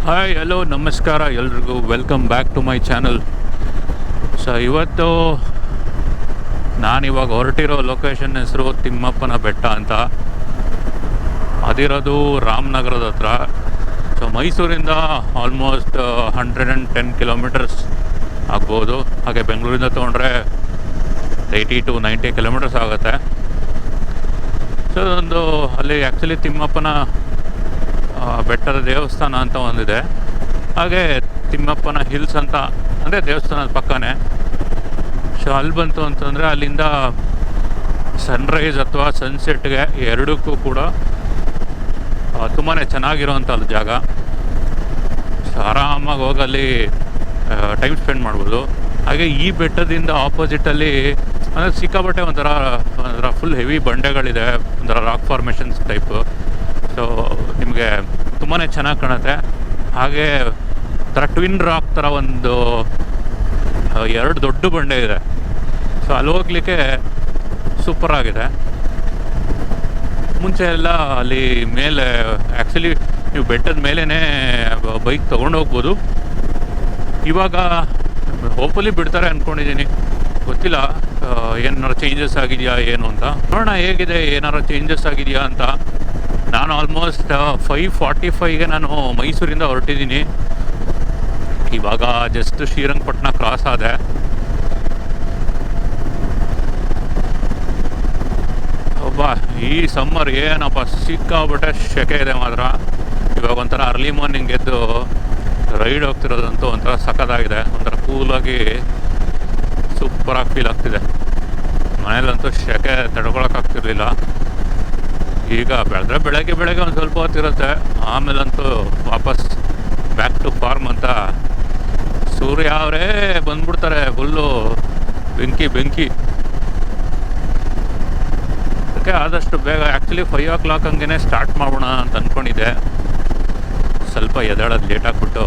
Hi hello ನಮಸ್ಕಾರ ಎಲ್ರಿಗೂ welcome back to my channel. So ಇವತ್ತು ನಾನಿವಾಗ ಹೊರಟಿರೋ ಲೊಕೇಶನ್ ಹೆಸರು ತಿಮ್ಮಪ್ಪನ ಬೆಟ್ಟ ಅಂತ. ಅದಿರೋದು ರಾಮನಗರದ ಹತ್ರ. ಸೊ ಮೈಸೂರಿಂದ ಆಲ್ಮೋಸ್ಟ್ 110 ಕಿಲೋಮೀಟರ್ಸ್ ಆಗ್ಬೋದು. ಹಾಗೆ ಬೆಂಗಳೂರಿಂದ ತೊಗೊಂಡ್ರೆ 80 to 90 ಕಿಲೋಮೀಟರ್ಸ್ ಆಗುತ್ತೆ. ಸೊ ಒಂದು ಅಲ್ಲಿ ಆ್ಯಕ್ಚುಲಿ ತಿಮ್ಮಪ್ಪನ ಬೆಟ್ಟದ ದೇವಸ್ಥಾನ ಅಂತ ಒಂದಿದೆ. ಹಾಗೆ ತಿಮ್ಮಪ್ಪನ ಹಿಲ್ಸ್ ಅಂತ ಅಂದರೆ ದೇವಸ್ಥಾನದ ಪಕ್ಕನೇ. ಸೊ ಅಲ್ಲಿ ಬಂತು ಅಂತಂದರೆ ಅಲ್ಲಿಂದ ಸನ್ರೈಸ್ ಅಥವಾ ಸನ್ಸೆಟ್ಗೆ ಎರಡಕ್ಕೂ ಕೂಡ ತುಂಬಾ ಚೆನ್ನಾಗಿರೋವಂಥ ಅಲ್ಲಿ ಜಾಗ. ಸೊ ಆರಾಮಾಗಿ ಹೋಗಿ ಅಲ್ಲಿ ಟೈಮ್ ಸ್ಪೆಂಡ್ ಮಾಡ್ಬೋದು. ಹಾಗೆ ಈ ಬೆಟ್ಟದಿಂದ ಆಪೋಸಿಟಲ್ಲಿ ಅಂದರೆ ಸಿಕ್ಕಾಪಟ್ಟೆ ಒಂಥರ ಫುಲ್ ಹೆವಿ ಬಂಡೆಗಳಿದೆ, ಒಂಥರ ರಾಕ್ ಫಾರ್ಮೇಷನ್ಸ್ ಟೈಪು. ಸೊ ನಿಮಗೆ ತುಂಬಾ ಚೆನ್ನಾಗಿ ಕಾಣುತ್ತೆ. ಹಾಗೆ ಒಂಥರ ಟ್ವಿನ್ ರಾಕ್ ಥರ ಒಂದು 2 ದೊಡ್ಡ ಬಂಡೆ ಇದೆ. ಸೊ ಅಲ್ಲಿ ಹೋಗ್ಲಿಕ್ಕೆ ಸೂಪರಾಗಿದೆ. ಮುಂಚೆ ಎಲ್ಲ ಅಲ್ಲಿ ಮೇಲೆ ಆ್ಯಕ್ಚುಲಿ ನೀವು ಬೆಟ್ಟದ ಮೇಲೇ ಬೈಕ್ ತೊಗೊಂಡು ಹೋಗ್ಬೋದು. ಇವಾಗ ಹೋಪಲ್ಲಿ ಬಿಡ್ತಾರೆ ಅಂದ್ಕೊಂಡಿದ್ದೀನಿ, ಗೊತ್ತಿಲ್ಲ ಏನಾರು ಚೇಂಜಸ್ ಆಗಿದೆಯಾ ಏನು ಅಂತ. ನೋಡೋಣ ಹೇಗಿದೆ, ಏನಾರು ಚೇಂಜಸ್ ಆಗಿದೆಯಾ ಅಂತ. ನಾನು ಆಲ್ಮೋಸ್ಟ್ 5:45ಗೆ ನಾನು ಮೈಸೂರಿಂದ ಹೊರಟಿದ್ದೀನಿ. ಇವಾಗ ಜಸ್ಟ್ ಶ್ರೀರಂಗಪಟ್ಟಣ ಕ್ರಾಸ್ ಆದೆ. ಒಬ್ಬ ಈ ಸಮ್ಮರ್ ಏನಪ್ಪ ಸಿಕ್ಕಾಬಿಟ್ಟೆ ಸೆಕೆ ಇದೆ ಮಾತ್ರ. ಇವಾಗ ಒಂಥರ ಅರ್ಲಿ ಮಾರ್ನಿಂಗ್ ಎದ್ದು ರೈಡ್ ಹೋಗ್ತಿರೋದಂತೂ ಒಂಥರ ಸಖತ್ತಾಗಿದೆ. ಒಂಥರ ಕೂಲಾಗಿ ಸೂಪರಾಗಿ ಫೀಲ್ ಆಗ್ತಿದೆ. ಮನೇಲಂತೂ ಸೆಕೆ ತಡ್ಕೊಳಕ್ಕಾಗ್ತಿರ್ಲಿಲ್ಲ. ಈಗ ಬೆಳಗ್ಗೆ ಒಂದು ಸ್ವಲ್ಪ ಹೊತ್ತಿರುತ್ತೆ, ಆಮೇಲಂತೂ ವಾಪಸ್ ಬ್ಯಾಕ್ ಟು ಫಾರ್ಮ್ ಅಂತ ಸೂರ್ಯ ಅವರೇ ಬಂದ್ಬಿಡ್ತಾರೆ. ಫುಲ್ಲು ಬೆಂಕಿ. ಅದಕ್ಕೆ ಆದಷ್ಟು ಬೇಗ ಆ್ಯಕ್ಚುಲಿ 5 o'clock ಹಂಗೆ ಸ್ಟಾರ್ಟ್ ಮಾಡೋಣ ಅಂತ ಅಂದ್ಕೊಂಡಿದ್ದೆ. ಸ್ವಲ್ಪ ಎದ್ದೇಳೋದು ಲೇಟ್ ಆಗಿಬಿಟ್ಟು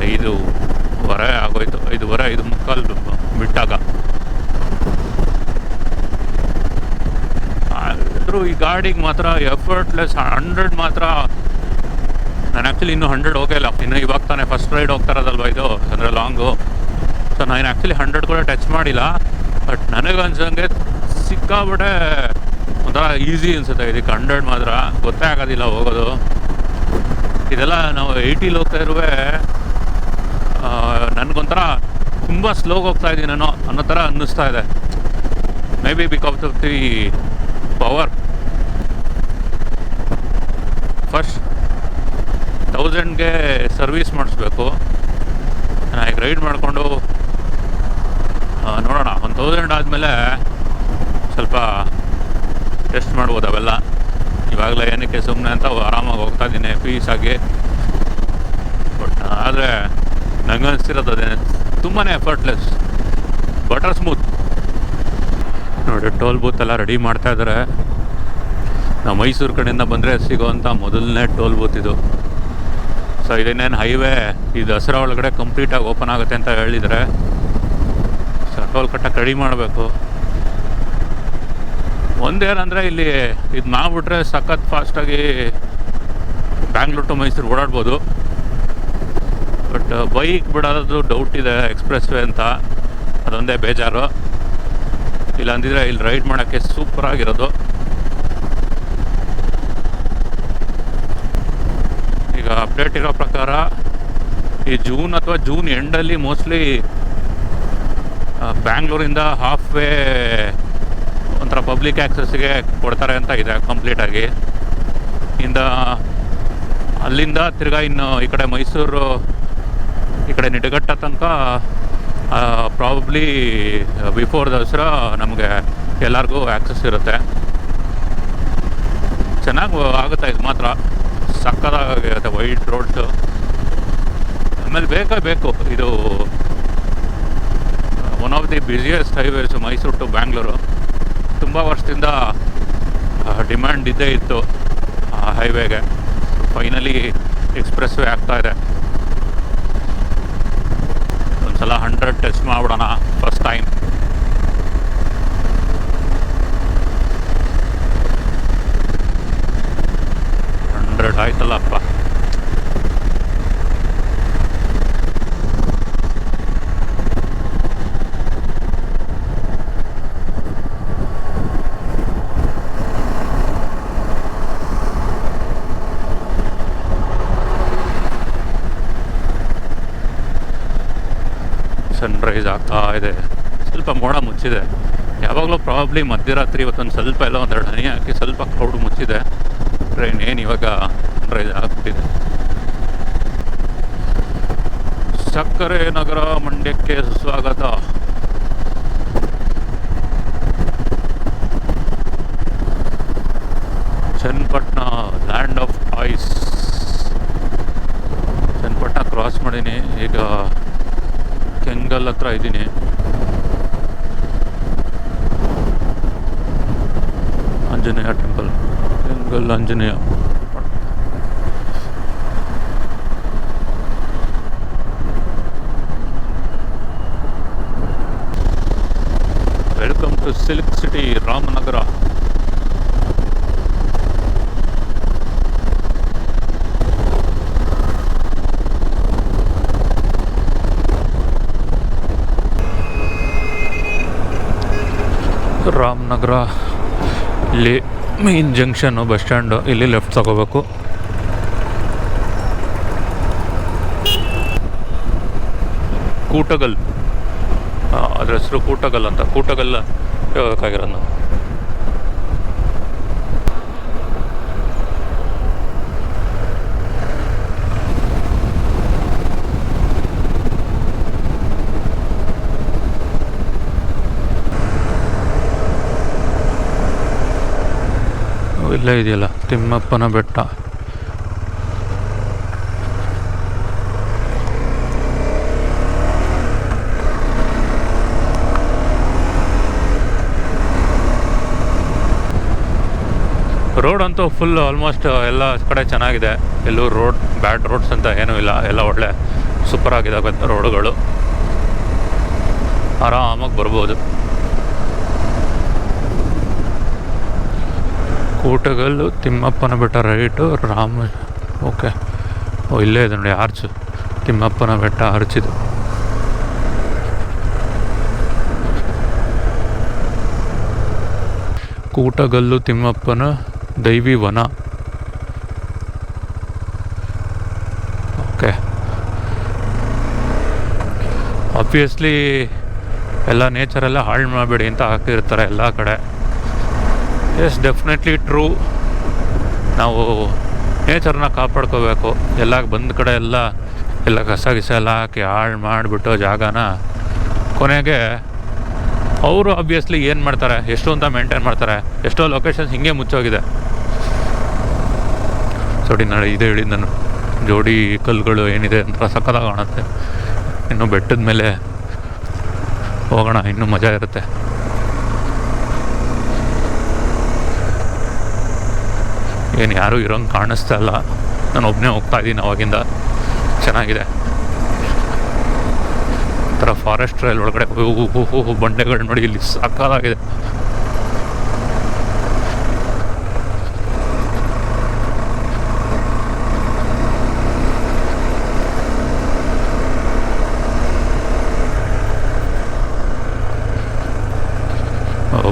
5:15 ಆಗೋಯ್ತು. 5:45 ಬಿಟ್ಟಾಗ ಈ ಗಾಡಿಗೆ ಮಾತ್ರ ಎಫರ್ಟ್ಲೆಸ್ 100 ಮಾತ್ರ. ನಾನು ಆ್ಯಕ್ಚುಲಿ ಇನ್ನೂ 100 ಹೋಗಿಲ್ಲ. ಇನ್ನು ಇವಾಗ ತಾನೇ ಫಸ್ಟ್ ರೈಡ್ ಹೋಗ್ತಾ ಇರೋದಲ್ವ ಇದು, ಅಂದರೆ ಲಾಂಗು. ಸೊ ನಾನು ಆ್ಯಕ್ಚುಲಿ 100 ಕೂಡ ಟಚ್ ಮಾಡಿಲ್ಲ. ಬಟ್ ನನಗೆ ಅನ್ಸಂಗೆ ಸಿಕ್ಕಾಬಿಟ್ಟೆ ಒಂಥರ ಈಸಿ ಅನಿಸುತ್ತೆ. ಇದಕ್ಕೆ 100 ಮಾತ್ರ ಗೊತ್ತೇ ಆಗೋದಿಲ್ಲ ಹೋಗೋದು. ಇದೆಲ್ಲ ನಾವು 80 ಹೋಗ್ತಾ ಇರುವೆ ನನಗೊಂಥರ ತುಂಬ ಸ್ಲೋಗಿ ಹೋಗ್ತಾ ಇದ್ದೀನಿ ಅನ್ನೋ ಥರ ಅನ್ನಿಸ್ತಾ ಇದೆ. May be because of the power. First 1000ಗೆ ಸರ್ವೀಸ್ ಮಾಡಿಸ್ಬೇಕು. ನಾನು ಈಗ ರೈಡ್ ಮಾಡಿಕೊಂಡು ನೋಡೋಣ. 1000 ಆದಮೇಲೆ ಸ್ವಲ್ಪ ಟೆಸ್ಟ್ ಮಾಡ್ಬೋದು ಅವೆಲ್ಲ. ಇವಾಗಲೇ ಏನಕ್ಕೆ ಸುಮ್ಮನೆ ಅಂತ ಆರಾಮಾಗಿ ಹೋಗ್ತಾ ಇದ್ದೀನಿ ಪೀಸಾಗಿ. ಬಟ್ ಆದರೆ ನಂಗೆ ಅನಿಸ್ತಿರೋದು ಅದೇ, ತುಂಬಾ ಎಫರ್ಟ್ಲೆಸ್, ಬಟರ್ ಸ್ಮೂತ್. ನೋಡಿ ಟೋಲ್ ಬೂತ್ ಎಲ್ಲ ರೆಡಿ ಮಾಡ್ತಾ ಇದ್ದಾರೆ. ನಾವು ಮೈಸೂರು ಕಡೆಯಿಂದ ಬಂದರೆ ಸಿಗೋವಂಥ ಮೊದಲನೇ ಟೋಲ್ ಬೂತ್ ಇದು. ಸೊ ಇದನ್ನೇನು ಹೈವೇ ಈ ದಸರಾ ಒಳಗಡೆ ಕಂಪ್ಲೀಟಾಗಿ ಓಪನ್ ಆಗುತ್ತೆ ಅಂತ ಹೇಳಿದರೆ, ಸೊ ಟೋಲ್ ಕಟ್ಟಕ್ಕೆ ರೆಡಿ ಮಾಡಬೇಕು. ಒಂದೇನಂದರೆ ಇಲ್ಲಿ ಇದು ಮಾಡಿಬಿಟ್ರೆ ಸಖತ್ ಫಾಸ್ಟಾಗಿ ಬ್ಯಾಂಗ್ಳೂರು ಟು ಮೈಸೂರು ಓಡಾಡ್ಬೋದು. ಬಟ್ ಬೈಕ್ ಬಿಡೋದು ಡೌಟ್ ಇದೆ, ಎಕ್ಸ್ಪ್ರೆಸ್ ವೇ ಅಂತ. ಅದೊಂದೇ ಬೇಜಾರು. ಇಲ್ಲ ಅಂದಿದ್ರೆ ಇಲ್ಲಿ ರೈಡ್ ಮಾಡೋಕ್ಕೆ ಸೂಪರಾಗಿರೋದು. ಈಗ ಅಪ್ಡೇಟ್ ಇರೋ ಪ್ರಕಾರ ಈ ಜೂನ್ ಅಥವಾ ಜೂನ್ ಎಂಡಲ್ಲಿ ಮೋಸ್ಟ್ಲಿ ಬ್ಯಾಂಗ್ಳೂರಿಂದ ಹಾಫ್ ವೇ ಒಂಥರ ಪಬ್ಲಿಕ್ ಆ್ಯಕ್ಸಸ್ಸಿಗೆ ಕೊಡ್ತಾರೆ ಅಂತ ಇದೆ ಕಂಪ್ಲೀಟಾಗಿ. ಅಲ್ಲಿಂದ ತಿರ್ಗಾ ಇನ್ನು ಈ ಕಡೆ ಮೈಸೂರು ಈ ಕಡೆ ನಿಡಘಟ್ಟ ತನಕ ಪ್ರಾಬಬ್ಲಿ ಬಿಫೋರ್ ದಸರಾ ನಮಗೆ ಎಲ್ಲರಿಗೂ ಆ್ಯಕ್ಸಸ್ ಇರುತ್ತೆ. ಚೆನ್ನಾಗಿ ಆಗುತ್ತೆ ಇದು ಮಾತ್ರ, ಸಕ್ಕತ್ತಾಗಿರುತ್ತೆ ವೈಡ್ ರೋಡ್ಸು. ಆಮೇಲೆ ಬೇಕು ಇದು one of the busiest highways Mysore to Bangalore. ತುಂಬ ವರ್ಷದಿಂದ ಡಿಮ್ಯಾಂಡ್ ಇದ್ದೇ ಇತ್ತು ಆ ಹೈವೇಗೆ. ಫೈನಲಿ ಎಕ್ಸ್ಪ್ರೆಸ್ ವೇ ಆಗ್ತಾಯಿದೆ. ಒಂದ್ಸಲ 100 ಟಚ್ ಮಾಡಿಬಿಡೋಣ ಫಸ್ಟ್ ಟೈಮ್. ಆಯ್ತಲ್ಲಪ್ಪ. ಸ್ವಲ್ಪ ಮೋಡ ಮುಚ್ಚಿದೆ. ಯಾವಾಗಲೂ ಪ್ರಾಬ್ಲಿ ಮಧ್ಯರಾತ್ರಿ ಇವತ್ತೊಂದು ಸ್ವಲ್ಪ ಎಲ್ಲ ಒಂದೆರಡು ಹನಿ ಹಾಕಿ ಸ್ವಲ್ಪ ಕ್ರೌಡ್ ಮುಚ್ಚಿದೆ. ಟ್ರೈನ್ ಏನು ಇವಾಗ ರೈಸ್ ಆಗ್ಬಿಟ್ಟಿದೆ. ಸಕ್ಕರೆ ನಗರ ಮಂಡ್ಯಕ್ಕೆ ಸ್ವಾಗತ. Channapatna land of toys. Channapatna cross ಮಾಡೀನಿ, ಈಗ ಕೆಂಗಲ್ ಹತ್ರ ಇದ್ದೀನಿ. Anjaneya temple, Kengal Anjaneya. Welcome to silk city Ramanagara. Ramanagara ಇಲ್ಲಿ ಮೇನ್ ಜಂಕ್ಷನ್ನು, ಬಸ್ ಸ್ಟ್ಯಾಂಡು. ಇಲ್ಲಿ ಲೆಫ್ಟ್ ತಗೋಬೇಕು. ಕೂಟಗಲ್, ಅದ್ರ ಹೆಸರು ಕೂಟಗಲ್ ಅಂತ. ಕೂಟಗಲ್ ಹೋಗಬೇಕಾಗಿರೋದು ನಾವು. ಇಲ್ಲೇ ಇದೆಯಲ್ಲ ತಿಮ್ಮಪ್ಪನ ಬೆಟ್ಟ. ರೋಡ್ ಅಂತೂ ಫುಲ್ ಆಲ್ಮೋಸ್ಟ್ ಎಲ್ಲ ಕಡೆ ಚೆನ್ನಾಗಿದೆ. ಎಲ್ಲೂ ಬ್ಯಾಡ್ ರೋಡ್ಸ್ ಅಂತ ಏನೂ ಇಲ್ಲ, ಎಲ್ಲ ಒಳ್ಳೆ ಸೂಪರ್ ಆಗಿದೆ ರೋಡುಗಳು. ಆರಾಮಾಗಿ ಬರ್ಬೋದು. ಕೂಟಗಲ್ಲು, ತಿಮ್ಮಪ್ಪನ ಬೆಟ್ಟ ರೈಟು, ಓಕೆ. ಇಲ್ಲೇ ಇದೆ ನೋಡಿ ಆರ್ಚು, ತಿಮ್ಮಪ್ಪನ ಬೆಟ್ಟ ಆರ್ಚಿದು. ಕೂಟಗಲ್ಲು ತಿಮ್ಮಪ್ಪನ ದೈವಿ ವನ. ಓಕೆ. ಆಬ್ವಿಯಸ್ಲಿ ಎಲ್ಲ ನೇಚರೆಲ್ಲ ಹಾಳು ಮಾಡಬೇಡಿ ಅಂತ ಹಾಕಿರ್ತಾರೆ ಎಲ್ಲ ಕಡೆ. Yes, definitely true. ನಾವು ನೇಚರ್ನ ಕಾಪಾಡ್ಕೋಬೇಕು. ಎಲ್ಲ ಬಂದ ಕಡೆ ಎಲ್ಲ ಕಸ ಎಲ್ಲ ಹಾಕಿ ಹಾಳು ಮಾಡಿಬಿಟ್ಟು ಜಾಗನ ಕೊನೆಗೆ ಅವರು ಆಬ್ವಿಯಸ್ಲಿ ಏನು ಮಾಡ್ತಾರೆ, ಎಷ್ಟು ಅಂತ ಮೇಂಟೈನ್ ಮಾಡ್ತಾರೆ. ಎಷ್ಟೋ ಲೊಕೇಶನ್ಸ್ ಹಿಂಗೆ ಮುಚ್ಚೋಗಿದೆ. ಸೊಡಿ ನಾಳೆ ಇದೆ ಹೇಳಿದ್ದು ನಾನು, ಜೋಡಿ ಕಲ್ಲುಗಳು ಏನಿದೆ ಅಂತ ಸಕ್ಕತ್ತಾಗಿ ಕಾಣುತ್ತೆ. ಇನ್ನು ಬೆಟ್ಟದ ಮೇಲೆ ಹೋಗೋಣ, ಇನ್ನೂ ಮಜಾ ಇರುತ್ತೆ. ಏನು ಯಾರೂ ಇರೋಂಗೆ ಕಾಣಿಸ್ತಾ ಇಲ್ಲ, ನಾನು ಒಬ್ಬನೇ ಹೋಗ್ತಾ ಇದ್ದೀನಿ ಅವಾಗಿಂದ. ಚೆನ್ನಾಗಿದೆ. ಥರ ಫಾರೆಸ್ಟ್ ಟ್ರೈಲ್ ಒಳಗಡೆ ಬಂಡೆಗಳು ನೋಡಿ, ಇಲ್ಲಿ ಸಾಕಾಗಿದೆ.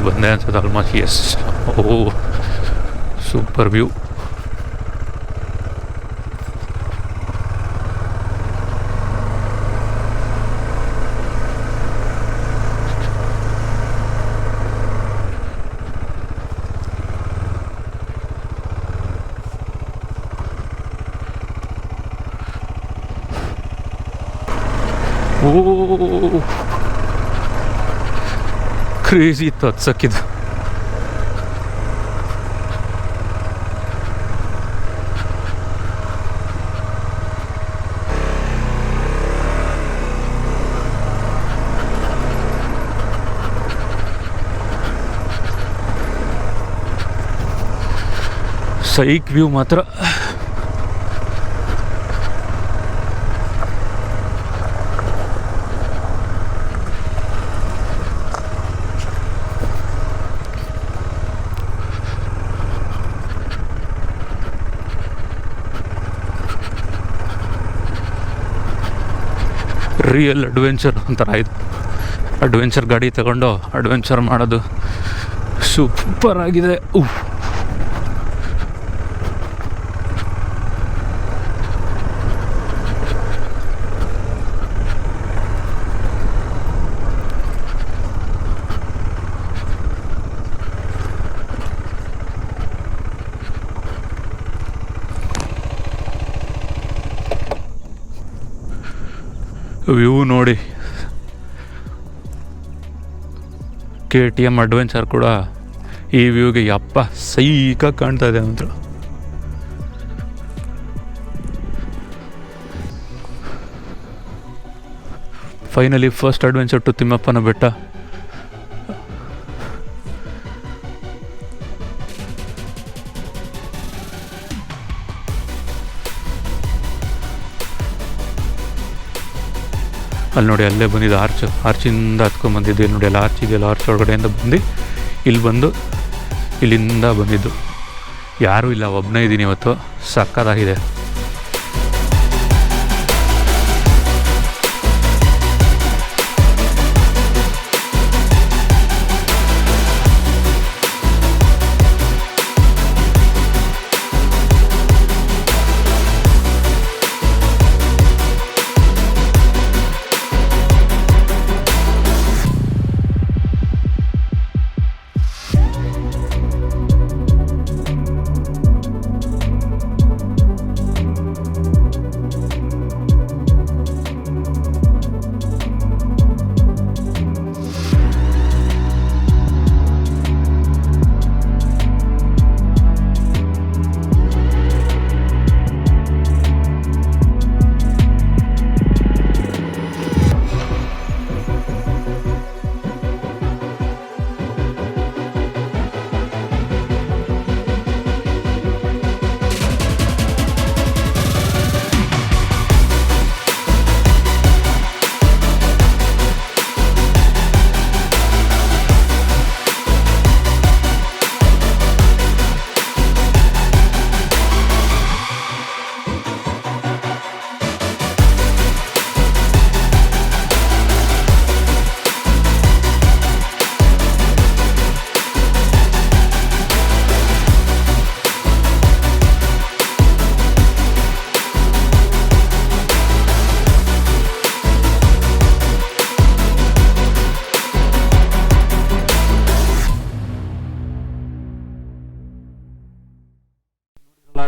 ಬಂದೆ ಅನ್ಸುತ್ತೆ almost. Yes, super view. Crazy ಇತ್ತು ಹತ್ಸಕ್ಕಿದ್ದು. ಸೈಕ್ ವ್ಯೂ ಮಾತ್ರ. ರಿಯಲ್ ಅಡ್ವೆಂಚರ್ ಒಂಥರ ಇದು. ಅಡ್ವೆಂಚರ್ ಗಾಡಿ ತಗೊಂಡು ಅಡ್ವೆಂಚರ್ ಮಾಡೋದು ಸೂಪರ್ ಆಗಿದೆ. ವ್ಯೂ ನೋಡಿ. KTM ಅಡ್ವೆಂಚರ್ ಕೂಡ ಈ ವ್ಯೂಗೆ ಯಪ್ಪ ಸೈಕಾಗಿ ಕಾಣ್ತಾ ಇದೆ ಅಂತ. ಫೈನಲಿ ಫಸ್ಟ್ ಅಡ್ವೆಂಚರ್ ಟು ತಿಮ್ಮಪ್ಪನ ಬೆಟ್ಟ. ಅಲ್ಲಿ ನೋಡಿ, ಅಲ್ಲೇ ಬಂದಿದ್ದು ಆರ್ಚಿಂದ ಹತ್ಕೊಂಡ್ಬಂದಿದ್ದು. ಇಲ್ಲಿ ನೋಡಿ, ಅಲ್ಲಿ ಆರ್ಚ್ ಇದೆಯಲ್ಲ, ಆರ್ಚ್ ಒಳಗಡೆಯಿಂದ ಬಂದು ಇಲ್ಲಿ ಬಂದು ಇಲ್ಲಿಂದ ಬಂದಿದ್ದು. ಯಾರೂ ಇಲ್ಲ, ಒಬ್ಬನೇ ಇದ್ದೀನಿ ಇವತ್ತು. ಸಕ್ಕತ್ತಾಗಿದೆ.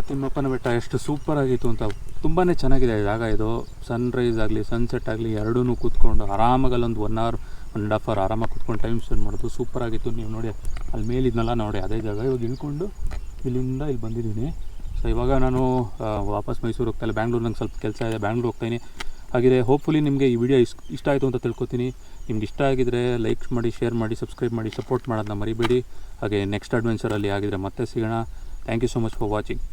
ತಿಮ್ಮಪ್ಪನ ಬೆಟ್ಟ ಎಷ್ಟು ಸೂಪರ್ ಆಗಿತ್ತು ಅಂತ. ತುಂಬಾ ಚೆನ್ನಾಗಿದೆ ಜಾಗ ಇದು. ಸನ್ರೈಸ್ ಆಗಲಿ ಸನ್ಸೆಟ್ ಆಗಲಿ ಎರಡೂ ಕೂತ್ಕೊಂಡು ಆರಾಮಾಗಿ ಅಲ್ಲೊಂದು 1 hour 1.5 hour ಆರಾಮಾಗಿ ಕೂತ್ಕೊಂಡು ಟೈಮ್ ಸ್ಪೆಂಡ್ ಮಾಡೋದು ಸೂಪರ್ ಆಗಿತ್ತು. ನೀವು ನೋಡಿ ಅಲ್ಲಿ ಮೇಲಿದ್ನಲ್ಲ ನೋಡಿ, ಅದೇ ಜಾಗ. ಇವಾಗ ಇಳ್ಕೊಂಡು ಇಲ್ಲಿಂದ ಇಲ್ಲಿ ಬಂದಿದ್ದೀನಿ. ಸೊ ಇವಾಗ ನಾನು ವಾಪಸ್ ಮೈಸೂರು ಹೋಗ್ತಾಯಿಲ್ಲ, ಬ್ಯಾಂಗ್ಳೂರು. ನಂಗೆ ಸ್ವಲ್ಪ ಕೆಲಸ ಇದೆ, ಬ್ಯಾಂಗ್ಳೂರು ಹೋಗ್ತಾಯಿನಿ. ಹಾಗೆ ಹೋಪ್ಫುಲಿ ನಿಮಗೆ ಈ ವಿಡಿಯೋ ಇಷ್ಟ ಆಯಿತು ಅಂತ ತಿಳ್ಕೊತೀನಿ. ನಿಮ್ಗೆ ಇಷ್ಟ ಆಗಿದರೆ ಲೈಕ್ ಮಾಡಿ, ಶೇರ್ ಮಾಡಿ, ಸಬ್ಸ್ಕ್ರೈಬ್ ಮಾಡಿ, ಸಪೋರ್ಟ್ ಮಾಡೋದನ್ನ ಮರಿಬೇಡಿ. ಹಾಗೆ ನೆಕ್ಸ್ಟ್ ಅಡ್ವೆಂಚರಲ್ಲಿ ಆಗಿದ್ರೆ ಮತ್ತೆ ಸಿಗೋಣ. Thank you so much for watching.